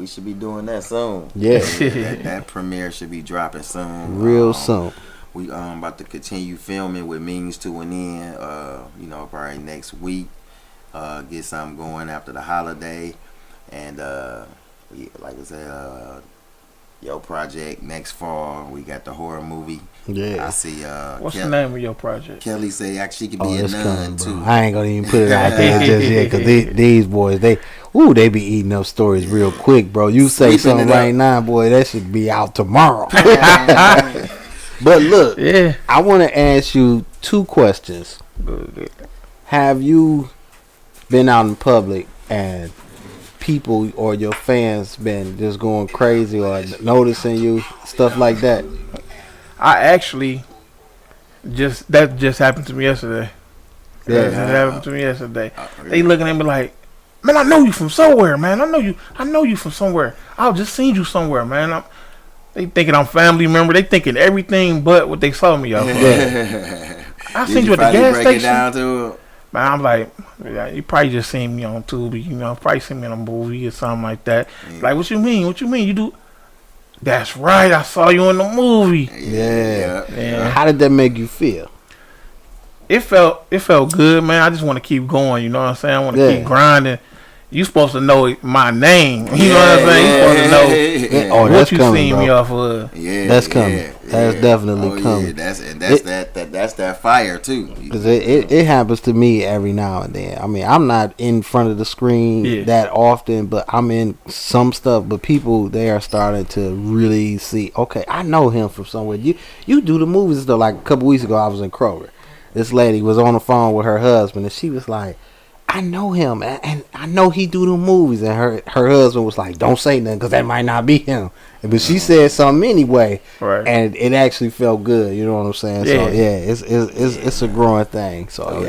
should be doing that soon. Yeah. that premiere should be dropping soon. Real soon. We about to continue filming with Means to an End. You know, probably next week. Get something going after the holiday, and like I said, your project next fall. We got the horror movie. Yeah. I see. What's the name of your project? Kelly say actually could be a it's nun coming, bro. too. I ain't gonna even put it out there just yet, cause these boys, they be eating up stories real quick, bro. You say Sweeping something it up. right now, boy, that should be out tomorrow. But look, Yeah. I want to ask you 2 questions. Good. Have you been out in public and people or your fans been just going crazy or noticing you, stuff like that? I actually just happened to me yesterday. Yeah. That happened to me yesterday. They looking at me like, man, I know you from somewhere, man. I know you from somewhere. I just seen you somewhere, man. They thinking I'm family member. They thinking everything but what they saw me of. I seen you at the gas break it station. down to it? Man, I'm like, yeah, you probably just seen me on Tubi, you know, probably seen me in a movie or something like that. Yeah. Like, what you mean? What you mean? You do? That's right. I saw you in the movie. Yeah. Yeah. How did that make you feel? It felt good, man. I just want to keep going. You know what I'm saying? I want to keep grinding. You supposed to know my name. You know what I'm saying? You supposed to know Yeah. Oh, what that's you coming, seen bro. me off of. Yeah, That's coming. That's definitely coming. Yeah, that's that fire too. Cause it happens to me every now and then. I mean, I'm not in front of the screen that often, but I'm in some stuff. But people, they are starting to really see. Okay, I know him from somewhere. You do the movies and stuff. Like a couple weeks ago, I was in Kroger. This lady was on the phone with her husband, and she was like, I know him, and I know he do the movies. And her husband was like, don't say nothing, because that might not be him. But she said something anyway, Right. and it actually felt good. You know what I'm saying? Yeah. So yeah, it's a growing thing. So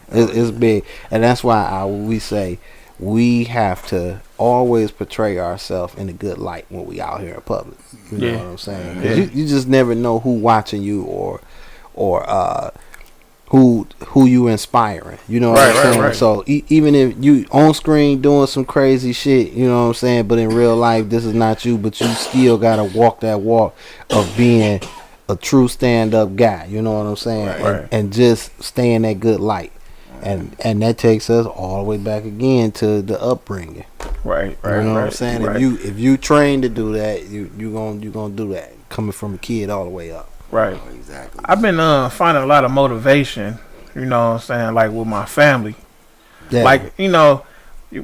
it's big, and that's why we say we have to always portray ourselves in a good light when we out here in public. You know what I'm saying? 'Cause you just never know who watching you or who you inspiring. You know what I'm saying? Right. So even if you on screen doing some crazy shit, you know what I'm saying, but in real life this is not you, but you still gotta walk that walk of being a true stand-up guy. You know what I'm saying? Right. And just stay in that good light. And that takes us all the way back again to the upbringing. Right. You know what I'm saying? Right. If you train to do that, you gonna do that. Coming from a kid all the way up. Right. Exactly. I've been finding a lot of motivation, you know what I'm saying, like with my family. Yeah. Like, you know,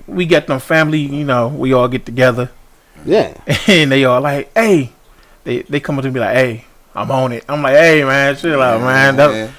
we get them family, you know, we all get together Yeah. and they all like, hey, they come up to me like, hey, I'm on it. I'm like, hey, man, chill out, man.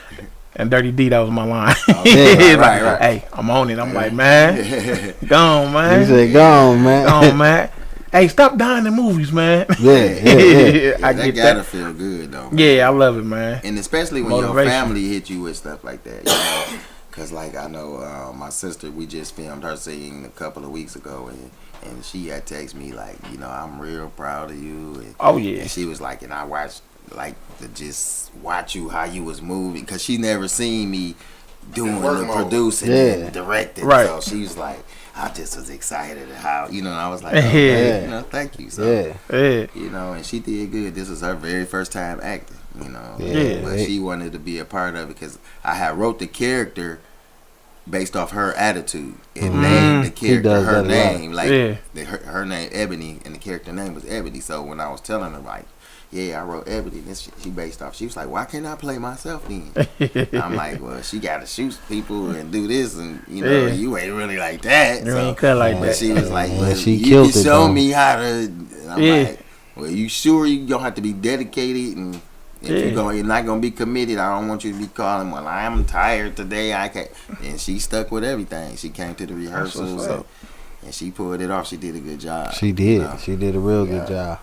And Dirty D, that was my line. Yeah, right. Hey, I'm on it. I'm like, man, go on, man. You said, go on, man. Go on, man. Hey, stop dying in movies, man. Yeah. I that get gotta that. feel good though. Yeah, I love it, man. And especially when Motivation. your family hit you with stuff like that, you know. Cause like I know my sister, we just filmed her scene a couple of weeks ago, and she had texted me like, you know, I'm real proud of you. And, Oh, yeah. And she was like, and I watched like to just watch you how you was moving, cause she never seen me doing work the mode. producing Yeah. and directing. Right. So she was like, I just was excited at how, you know, and I was like, Yeah. okay, you know, thank you. So, Yeah. Yeah. you know, and she did good. This was her very first time acting, you know. Yeah. But she wanted to be a part of it because I had wrote the character based off her attitude and named the character does her that a lot. name. Like, Yeah. her name, Ebony, and the character name was Ebony. So when I was telling her, like, yeah, I wrote Ebony, this she based off, she was like, why can't I play myself then? I'm like, well, she got to shoot people and do this, and, you know, Yeah. you ain't really like that. You So- ain't cut like but that. she was like, Yeah, well, she you killed can it, show though. me how to. And I'm Yeah. like, well, you sure you don't have to be dedicated, and if you're not gonna be committed, I don't want you to be calling, well, I'm tired today, I can't. And she stuck with everything. She came to the rehearsals and she pulled it off. She did a good job. She did. you know? She did a real good job.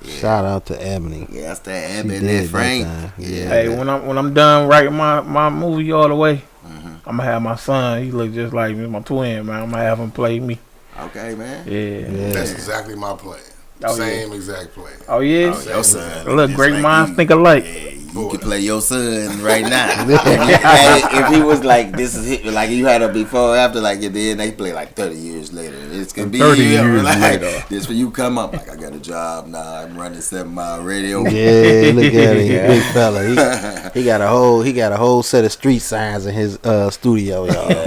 Yeah. Shout out to Ebony. Yeah, that's that She Ebony did and that Frank. time. Yeah. Hey, when I'm done writing my movie all the way, Mm-hmm. I'm gonna have my son. He look just like me, my twin, man. I'm gonna have him play me. Okay, man. Yeah. That's exactly my plan. Oh, Same exact plan. Oh yeah. Oh, your son. Look, just great like minds you. think alike. Yeah, You could play your son right now. If he was like, this is hit, like you had a before or after, like, and then they play like 30 years later. It's gonna be 30 years like, later. This when you come up, like, I got a job now. I'm running 7 Mile Radio. Yeah, look at him, big fella. He got a whole set of street signs in his studio, y'all.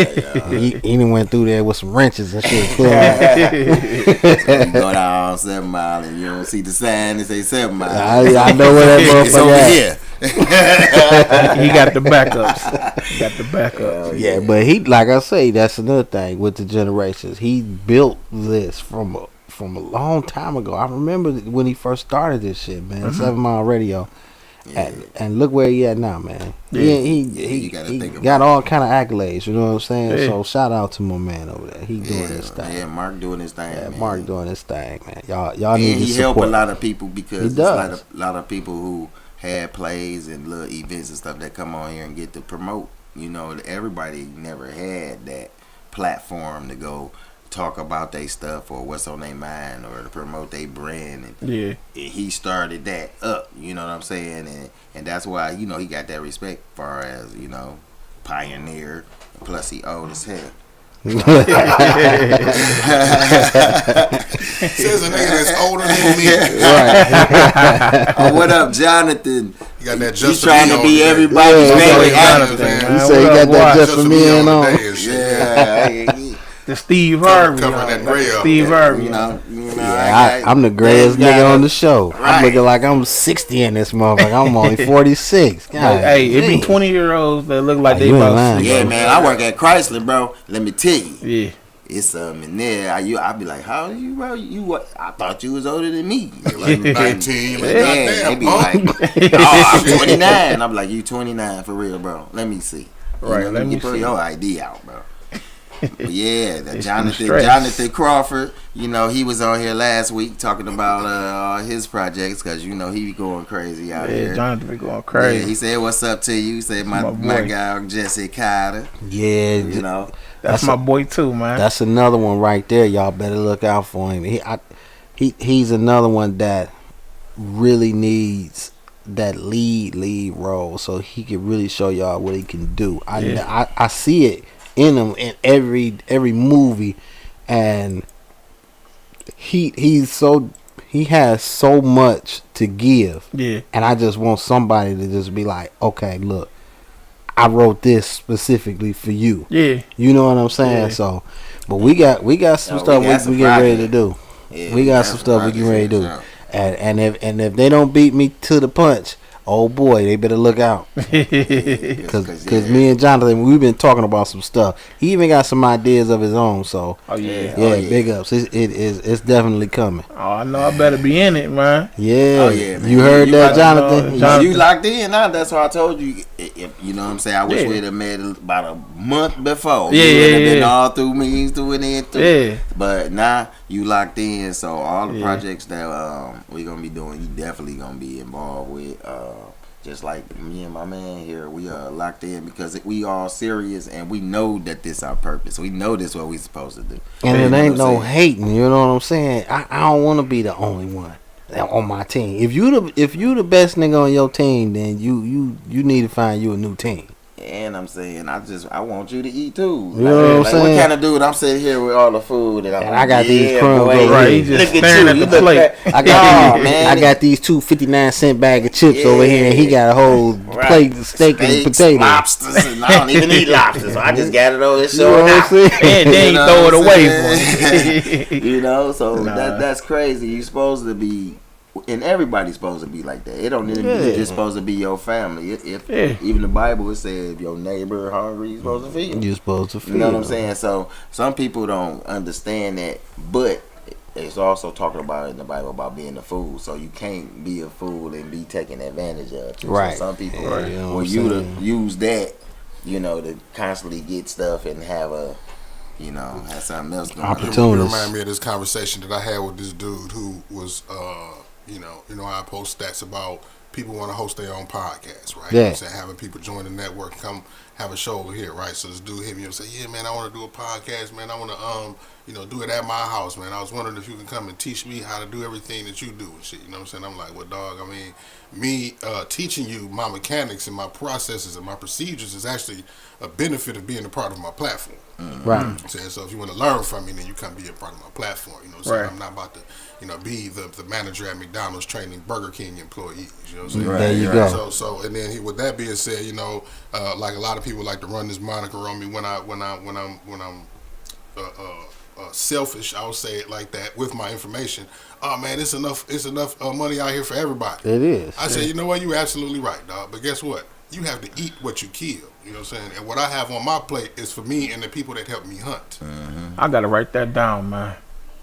He done went through there with some wrenches and shit. So you go down 7 Mile and you don't see the sign that say 7 Mile. I know where that It's motherfucker over at. here. He got the backups. He got the backups. Yeah, but he, like I say, that's another thing with the generations. He built this from a long time ago. I remember when he first started this shit, man. 7 Mile Radio, Yeah. and look where he at now, man. Yeah. He gotta think about got all kind of accolades. You know what I'm saying? Yeah. So shout out to my man over there. He doing his thing. Yeah, Mark doing his thing. Yeah, man. Mark doing his thing, man. Y'all And need to he help a support. lot of people because He it's does. a lot of people who had plays and little events and stuff that come on here and get to promote. You know, everybody never had that platform to go talk about their stuff or what's on their mind or to promote their brand. And Yeah. he started that up. You know what I'm saying? And that's why, you know, he got that respect far as, you know, pioneer. Plus he old as hell. Says a nigga that's older than me. Oh, what up, Jonathan? You got that He's just trying to be everybody's Yeah, favorite Jonathan, actor. man. You say he What got up, that Watch? just for me and on. Yeah, The Steve Harvey. covering that y'all. gray up. Steve Harvey. you know. Yeah, I'm the grayest nigga on the show. I'm Right. looking like I'm 60 in this motherfucker. I'm only 46. God, Hey, it be dang. 20-year-olds that look like Oh, they you ain't about lying. 60. Yeah, man, I work at Chrysler, bro. Let me tell you, Yeah. it's in there. I be like, how old are you, bro? You what? I thought you was older than me. Like 19. Like, Yeah, they goddamn, be punk. like, oh, I'm 29. I'm like, you 29 for real, bro. Let me see. Right, let me you put see. your ID out, bro. But yeah, the It's Jonathan some stress. Crawford, you know, he was on here last week talking about all his projects because, you know, he be going crazy out Yeah, here. Jonathan be going Yeah, crazy. he said, what's up to you? He said, my My boy. guy, Jesse Carter, Yeah, you know. That's my boy too, man. that's another one right there. Y'all better look out for him. He's another one that really needs that lead role so he can really show y'all what he can do. I see it in him in every movie, and he has so much to give. Yeah. And I just want somebody to just be like, okay, look, I wrote this specifically for you. Yeah. You know what I'm saying? Yeah. So, but we got some No, stuff we got some we get ready to projects. do. Yeah, We got some stuff we get ready to do. Yeah. And if they don't beat me to the punch, oh boy, they better look out. Cause me and Jonathan, we've been talking about some stuff. He even got some ideas of his own. So Oh yeah. yeah, big ups. It's definitely coming. Oh, I know I better be in it, man. Yeah, Oh, yeah, man. you heard You that, gotta know, Jonathan? Jonathan. You locked in now. That's why I told you. If, you know what I'm saying? I wish Yeah. we'd have met about a month before. Yeah, you would have yeah, been yeah. all through meetings, through and in through. Yeah. But now you locked in. So all the Yeah. projects that we gonna be doing, you definitely gonna be involved with. Just like me and my man here, we are locked in because we all serious and we know that this our purpose. We know this what we supposed to do. And You it know ain't what I'm no saying? hating. You know what I'm saying? I don't want to be the only one on my team. If you the best nigga on your team, then you need to find you a new team. And I'm saying, I want you to eat too. You know what I'm saying? What kind of dude? I'm sitting here with all the food, and I'm And like, I got these yeah, crumbs boy, over Right, here. he just look staring you. at You the look plate. like- I got Oh, man. I got these 2 59-cent bag of chips over here, and he got a whole Right. plate of steak and Steaks, potatoes. lobsters, and I don't even eat lobsters, so I just got it over there You know showing what I'm out. saying? And then You you know throw it what I'm away saying? for him. You know, so Nah. that's crazy. You supposed to be, and everybody's supposed to be like that. It don't even Yeah. be just supposed to be your family. If Yeah. even the Bible it says if your neighbor hungry, you supposed to feed him. You're supposed to feel. You know what I'm saying? So some people don't understand that, but it's also talking about in the Bible about being a fool. So you can't be a fool and be taken advantage of. too. Right. So some people Yeah, you know what will I'm you to saying? use that, you know, to constantly get stuff and have a, you know, have something else going on. It Opportunities. remind me of this conversation that I had with this dude who was, you know, I post stats about people want to host their own podcast, right? Yeah. You know what I'm saying? Having people join the network, come have a show over here, right? So this dude hit me and say, yeah, man, I want to do a podcast, man. I want to, do it at my house, man. I was wondering if you can come and teach me how to do everything that you do and shit. You know what I'm saying? I'm like, well, dog, I mean, me teaching you my mechanics and my processes and my procedures is actually a benefit of being a part of my platform. Right. You know what I'm saying? So if you want to learn from me, then you come be a part of my platform. You know what I'm saying? Right. I'm not about to, be the manager at McDonald's training Burger King employees. You know what I'm saying? Right, There you go. So and then with that being said, like a lot of people like to run this moniker on me when I'm selfish. I'll say it like that with my information. Oh man, it's enough money out here for everybody. It is. I say, you know what? You're absolutely right, dog. But guess what? You have to eat what you kill. You know what I'm saying? And what I have on my plate is for me and the people that help me hunt. I gotta write that down, man.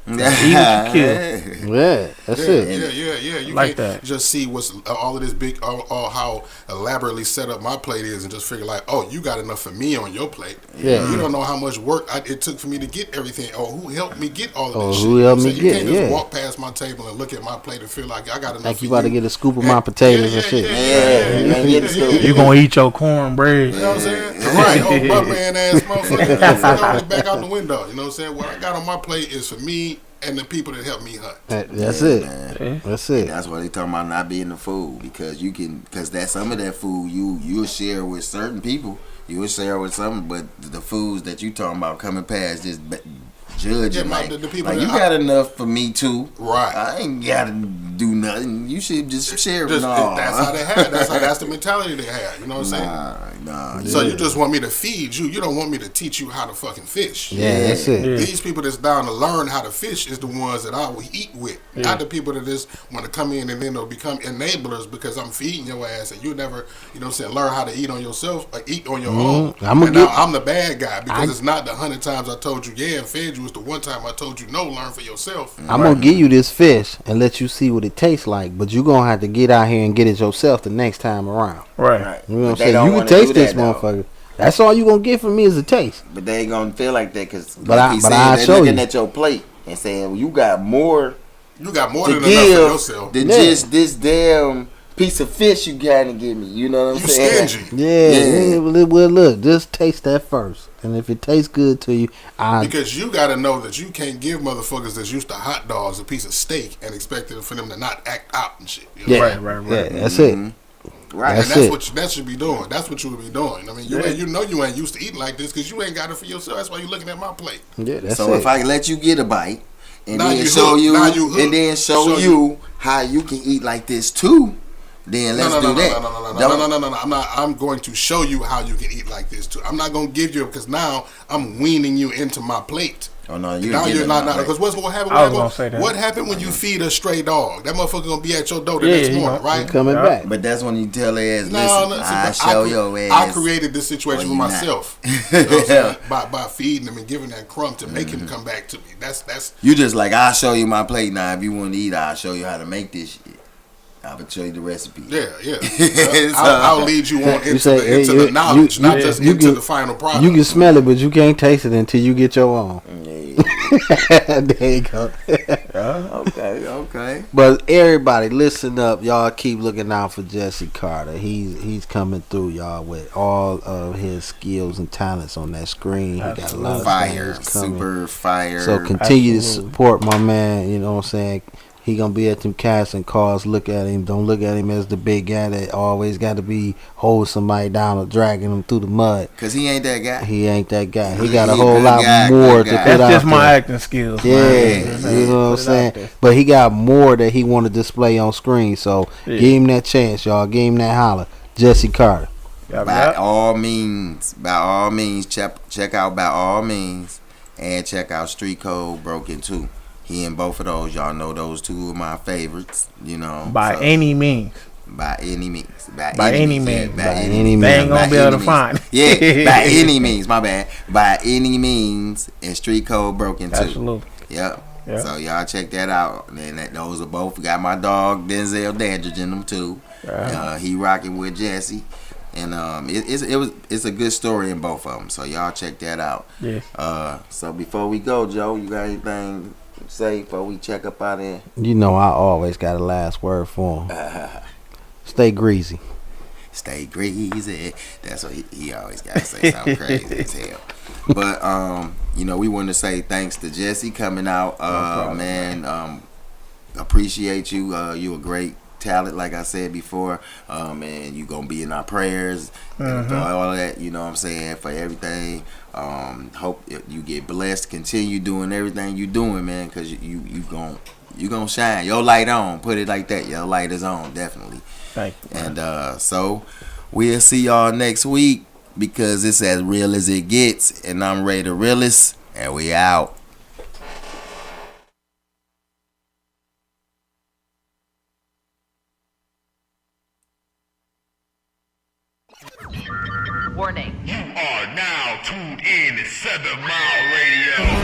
Eat what you kill. Yeah, that's it. Yeah. You Like can't that. just see what's all of this big, all how elaborately set up my plate is, and just figure like, oh, you got enough for me on your plate. Yeah. You don't know how much work it took for me to get everything, or who helped me get all of Or this who shit. helped So me you get can't it, just yeah. walk past my table and look at my plate and feel like I got enough. Like you for about to get a scoop of my potatoes and shit. You gonna eat your cornbread? You know what I'm saying? Right, old butt man ass motherfucker. Throw it back out the window. You know what I'm saying? What I got on my plate is for me and the people that help me hunt. That's it. Man. That's it. That's why they talking about not being the food, because that's some of that food you'll share with certain people. You will share with some, but the foods that you talking about coming past just judging, Yeah, like, the people like that you got enough for me too. Right. I ain't gotta do nothing. You should just share. Just, No. that's how they had. That's the mentality they had. You know what I'm saying? Nah. So you just want me to feed you. You don't want me to teach you how to fucking fish. Yeah, that's it. Yeah. These people that's down to learn how to fish is the ones that I will eat with. Not the people that just want to come in and then they'll become enablers because I'm feeding your ass and you never, you know what I'm saying, learn how to eat on yourself or eat on your own. Now I'm the bad guy because it's not the 100 times I told you yeah and fed you. It's the one time I told you no, learn for yourself. I'm gonna give you this fish and let you see what it tastes like, but you're gonna have to get out here and get it yourself the next time around. Right. You know what I'm But they saying? don't You can wanna taste do this that, though. motherfucker. That's all you gonna get from me is a taste. But they ain't gonna feel like that because, But like he said, I'll they're show looking you. at your plate and saying, well, you got more You got more to than enough for give yourself. than Yeah. just this damn piece of fish you gotta give me. You know what I'm You saying? stingy. Yeah. Well, look, just taste that first, and if it tastes good to you, Because you got to know that you can't give motherfuckers that's used to hot dogs a piece of steak and expect it for them to not act out and shit. You know? yeah, Right. yeah, that's it. Right. That's And that's it. what that should be doing. That's what you would be doing. I mean, you ain't used to eating like this because you ain't got it for yourself. That's why you looking at my plate. Yeah, that's So it. if I let you get a bite and Now then you show hooked. you, Now you hooked. and then show you how you can eat like this too, then let's do that. No. I'm going to show you how you can eat like this too. I'm not going to give you because now I'm weaning you into my plate. Oh no, Now you're not because what's going to happen? I was gonna say that. What happened when you feed a stray dog? That motherfucker gonna be at your door the Yeah, next he morning, gonna- right? Coming Yeah. back. But that's when you tell their ass, No, listen, no, see, I but show your ass. I created this situation or for you not. myself. You know what I'm saying? by feeding him and giving that crumb to make him come back to me. That's You just like, I'll show you my plate now. If you want to eat, I'll show you how to make this shit. I'll show you the recipe. yeah. I'll lead you on into say, the knowledge, not just you into can- the final product. You can smell it, but you can't taste it until you get your own. There you go. Okay. But everybody, listen up, y'all. Keep looking out for Jesse Carter. He's coming through, y'all, with all of his skills and talents on that screen. He got a lot of Fire, things coming. super fire. So continue Absolutely. to support my man. You know what I'm saying? He gonna be at them casting calls. Look at him. Don't look at him as the big guy that always got to be holding somebody down or dragging them through the mud. Cause he ain't that guy. He ain't that guy. He got a He a whole good lot guy, more good to guy. put out That's just my there. acting skills. Yeah, man. you know what I'm Put it out saying. there. But he got more that he want to display on screen. So Yeah. give him that chance, y'all. Give him that holler. Jesse Carter. Yup, By yup. all means, check out By All Means, and check out Street Code Broken too. He in both of those, y'all know those two of my favorites. You know, By so, any means. by any means, By any means. by By any any means. They ain't gonna By be able any to means. find. Yeah, by any means. My bad. By any means, and Street Code Broken too. Absolutely. Yep. Yep. So y'all check that out. And those are both got my dog Denzel Dandridge in them too. Yeah. He rocking with Jesse, and it's a good story in both of them. So y'all check that out. Yeah. So before we go, Joe, you got anything to say before we check up out here? You know I always got a last word for him. stay greasy. Stay greasy. That's what he always got to say. Something crazy as hell. But we want to say thanks to Jesse coming out. Man, appreciate you. You a great talent, like I said before. And you gonna be in our prayers and all that. You know what I'm saying, for everything. Hope you get blessed. Continue doing everything you doing, man, because you gonna shine. Your light on. Put it like that. Your light is on, definitely. Thank you. And so we'll see y'all next week, because it's as real as it gets. And I'm Ray the Realist, and we out. Warning. You are now tuned in to 7 Mile Radio.